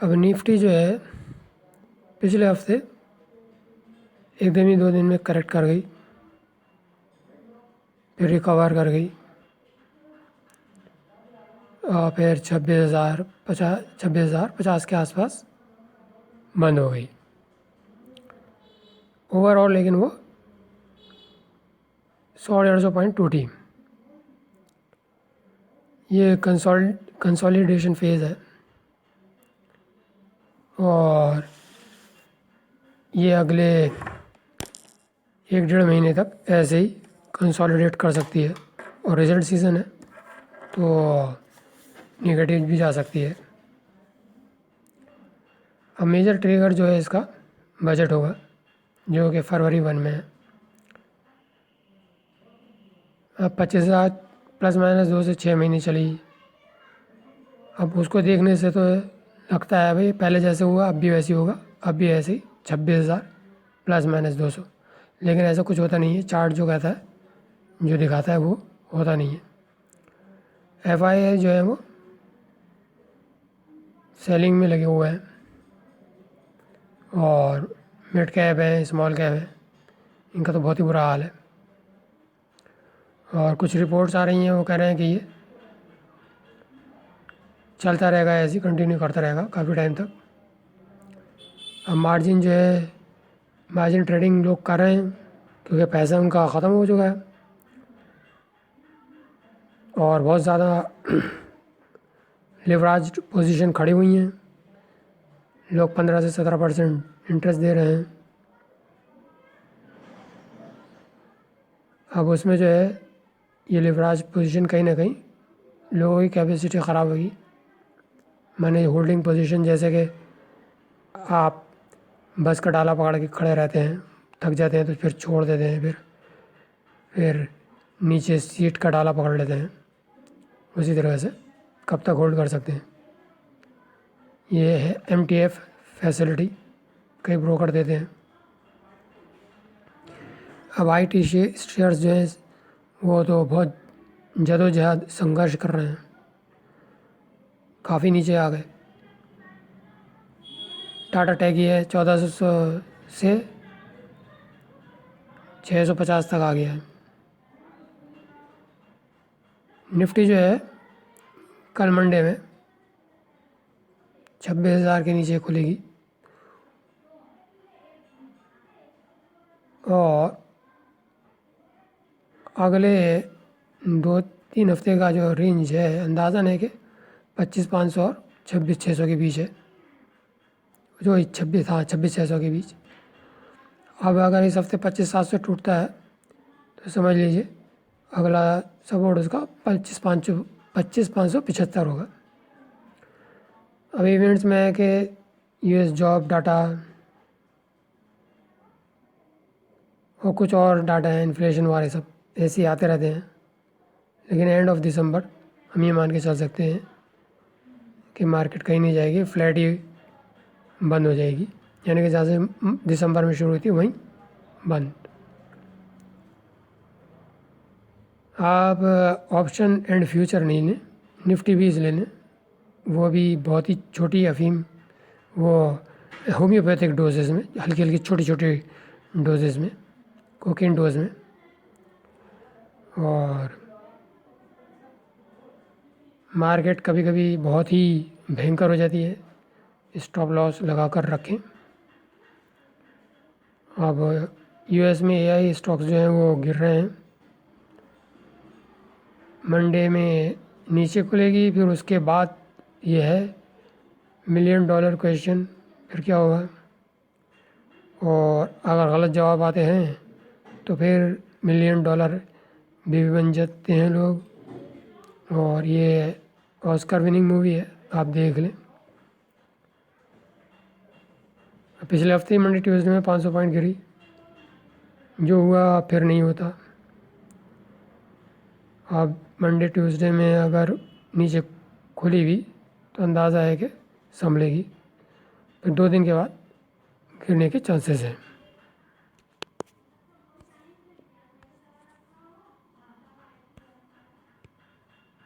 अब निफ्टी जो है पिछले हफ्ते एकदम ही 2 दिन में करेक्ट कर गई, फिर रिकवर कर गई और फिर 26,050 के आसपास बंद हो गई ओवरऑल। लेकिन वो 100-150 पॉइंट टूटी। ये कंसोलिडेशन फेज़ है और ये अगले 1-1.5 महीने तक ऐसे ही कंसोलिडेट कर सकती है और रिजल्ट सीज़न है तो नेगेटिव भी जा सकती है। अब मेजर ट्रिगर जो है इसका बजट होगा जो कि फरवरी 1 में है। अब 25,000 ±2 से 6 महीने चली। अब उसको देखने से तो लगता है भाई पहले जैसे हुआ अब भी वैसे ही होगा, अब भी ऐसे ही 26,000 ±200, लेकिन ऐसा कुछ होता नहीं है। चार्ट जो कहता है, जो दिखाता है वो होता नहीं है। FI जो है वो सेलिंग में लगे हुए हैं और मिड कैप है, स्मॉल कैप है, इनका तो बहुत ही बुरा हाल है। और कुछ रिपोर्ट्स आ रही हैं, वो कह रहे हैं कि ये चलता रहेगा, ऐसे ही कंटिन्यू करता रहेगा काफ़ी टाइम तक। अब मार्जिन जो है, मार्जिन ट्रेडिंग लोग कर रहे हैं क्योंकि पैसा उनका ख़त्म हो चुका है और बहुत ज़्यादा लिवरेज पोजीशन खड़ी हुई हैं। लोग 15 से 17% इंटरेस्ट दे रहे हैं। अब उसमें जो है ये लिवरेज पोजीशन कहीं ना कहीं लोगों की कैपेसिटी ख़राब होगी। माने होल्डिंग पोजीशन, जैसे कि आप बस का डाला पकड़ के खड़े रहते हैं, थक जाते हैं तो फिर छोड़ देते हैं, फिर नीचे सीट का डाला पकड़ लेते हैं, उसी तरह से कब तक होल्ड कर सकते हैं। ये है MTF फैसिलिटी, कई ब्रोकर देते हैं। अब IT शेयर्स जो हैं वो तो बहुत जदोजहद संघर्ष कर रहे हैं, काफ़ी नीचे आ गए। टाटा टेक ही है 1400 से 650 तक आ गया है। निफ्टी जो है कल मंडे में 26,000 के नीचे खुलेगी और अगले 2-3 हफ्ते का जो रेंज है अंदाज़न है कि 25,500 और 26,600 के बीच है, जो 26,600 के बीच। अब अगर इस हफ्ते 25,700 टूटता है तो समझ लीजिए अगला सपोर्ट उसका 25,575 होगा। अब इवेंट्स में है कि US जॉब डाटा और कुछ और डाटा है, इन्फ्लेशन वाले, सब ऐसे ही आते रहते हैं। लेकिन एंड ऑफ दिसंबर हम ये मान के चल सकते हैं कि मार्केट कहीं नहीं जाएगी, फ्लैट ही बंद हो जाएगी, यानी कि जहाँ से दिसंबर में शुरू हुई थी वहीं बंद। आप ऑप्शन एंड फ्यूचर नहीं लें, निफ्टी भी ले लें, वो भी बहुत ही छोटी अफीम, वो होम्योपैथिक डोजेज़ में, हल्की हल्की छोटी छोटी डोजेज़ में, कोकेन डोज में। और मार्केट कभी कभी बहुत ही भयंकर हो जाती है, स्टॉप लॉस लगा कर रखें। अब US में AI स्टॉक्स जो हैं वो गिर रहे हैं। मंडे में नीचे खुलेगी, फिर उसके बाद ये है $1 मिलियन क्वेश्चन, फिर क्या होगा। और अगर गलत जवाब आते हैं तो फिर $1 मिलियन भी बन जाते हैं लोग। और ये ऑस्कर विनिंग मूवी है, आप देख लें। पिछले हफ्ते मंडे ट्यूसडे में 500 पॉइंट गिरी, जो हुआ फिर नहीं होता। अब मंडे ट्यूसडे में अगर नीचे खुली भी तो अंदाज़ा है कि संभलेगी, फिर 2 दिन के बाद गिरने के चांसेस हैं।